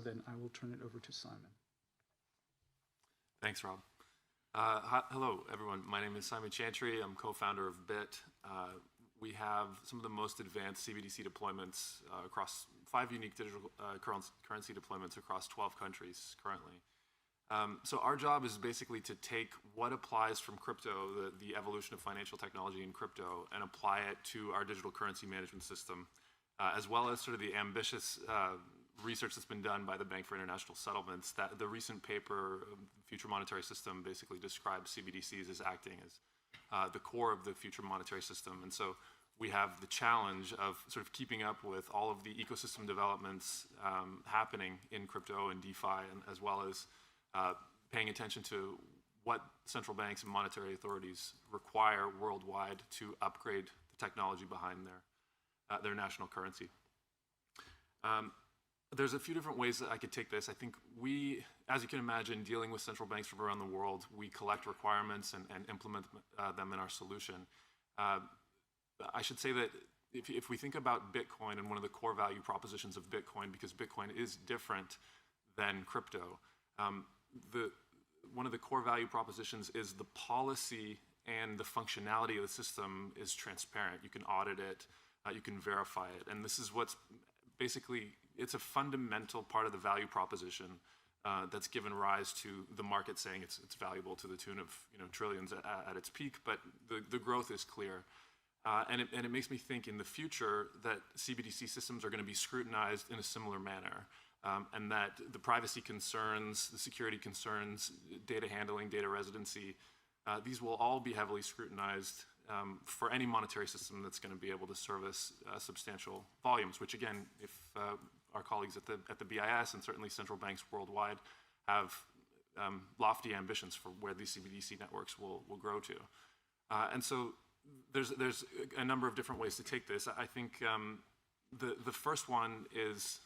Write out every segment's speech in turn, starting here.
then I will turn it over to Simon. Thanks, Rob. Hello, everyone. My name is Simon Chantry. I'm co-founder of BIT. We have some of the most advanced CBDC deployments across 5 unique digital currency deployments across 12 countries currently. So our job is basically to take what applies from crypto, the evolution of financial technology in crypto, and apply it to our digital currency management system, as well as sort of the ambitious research that's been done by the Bank for International Settlements. That the recent paper, Future Monetary System, basically describes CBDCs as acting as the core of the future monetary system. And so we have the challenge of sort of keeping up with all of the ecosystem developments happening in crypto and DeFi, and as well as paying attention to what central banks and monetary authorities require worldwide to upgrade the technology behind their national currency. There's a few different ways that I could take this. I think we, as you can imagine, dealing with central banks from around the world, we collect requirements and implement them in our solution. I should say that if we think about Bitcoin and one of the core value propositions of Bitcoin, because Bitcoin is different than crypto, one of the core value propositions is the policy and the functionality of the system is transparent. You can audit it, you can verify it, and this is what's basically, it's a fundamental part of the value proposition that's given rise to the market saying it's valuable to the tune of trillions at its peak, but the growth is clear. And it makes me think in the future that CBDC systems are going to be scrutinized in a similar manner. And that the privacy concerns, the security concerns, data handling, data residency, these will all be heavily scrutinized for any monetary system that's going to be able to service substantial volumes, which again, if our colleagues at the BIS and certainly central banks worldwide have lofty ambitions for where these CBDC networks will grow to. And so there's a number of different ways to take this. I think the first one is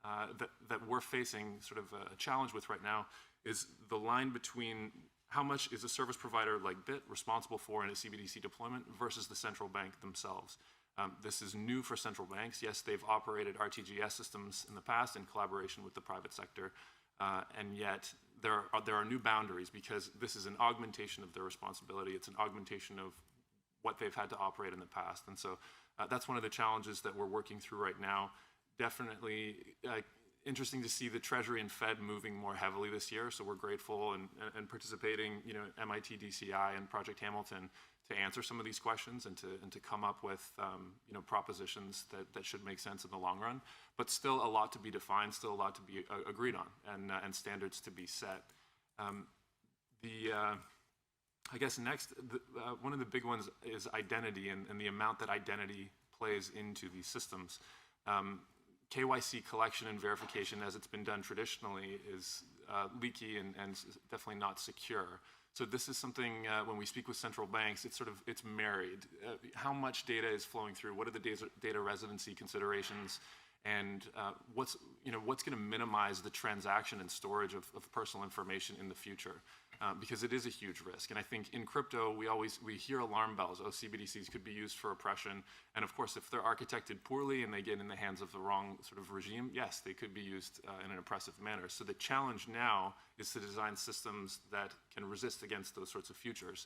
that we're facing sort of a challenge with right now is the line between how much is a service provider like BIT responsible for in a CBDC deployment versus the central bank themselves. This is new for central banks. Yes, they've operated RTGS systems in the past in collaboration with the private sector, and yet there are new boundaries because this is an augmentation of their responsibility. It's an augmentation of what they've had to operate in the past. And so that's one of the challenges that we're working through right now. Definitely interesting to see the Treasury and Fed moving more heavily this year. So we're grateful and participating, MIT, DCI, and Project Hamilton to answer some of these questions and to come up with, propositions that should make sense in the long run. But still a lot to be defined, still a lot to be agreed on, and standards to be set. I guess next, one of the big ones is identity and the amount that identity plays into these systems. KYC collection and verification, as it's been done traditionally, is leaky and definitely not secure. So this is something when we speak with central banks, it's married. How much data is flowing through? What are the data residency considerations? And what's going to minimize the transaction and storage of personal information in the future? Because it is a huge risk. And I think in crypto, we hear alarm bells. Oh, CBDCs could be used for oppression. And of course, if they're architected poorly and they get in the hands of the wrong sort of regime, yes, they could be used in an oppressive manner. So the challenge now is to design systems that can resist against those sorts of futures.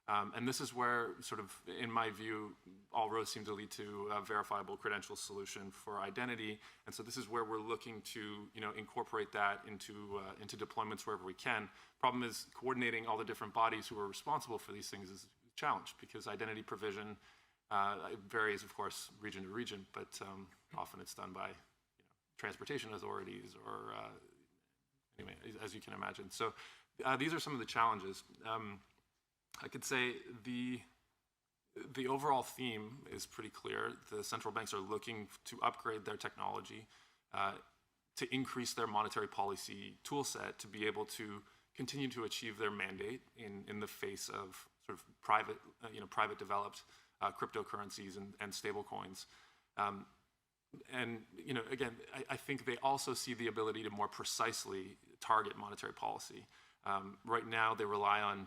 And this is where, sort of, in my view, all roads seem to lead to a verifiable credential solution for identity. And so this is where we're looking to, incorporate that into deployments wherever we can. Problem is coordinating all the different bodies who are responsible for these things is a challenge because identity provision varies, of course, region to region, but often it's done by transportation authorities or anyway, as you can imagine. So these are some of the challenges. I could say the overall theme is pretty clear. The central banks are looking to upgrade their technology to increase their monetary policy tool set to be able to continue to achieve their mandate in the face of sort of private developed cryptocurrencies and stable coins. And again, I think they also see the ability to more precisely target monetary policy. Right now, they rely on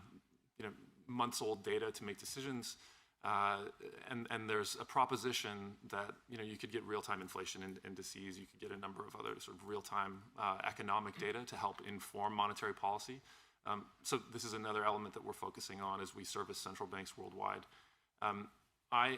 months-old data to make decisions. And there's a proposition that you could get real-time inflation indices, you could get a number of other sort of real-time economic data to help inform monetary policy. So this is another element that we're focusing on as we service central banks worldwide.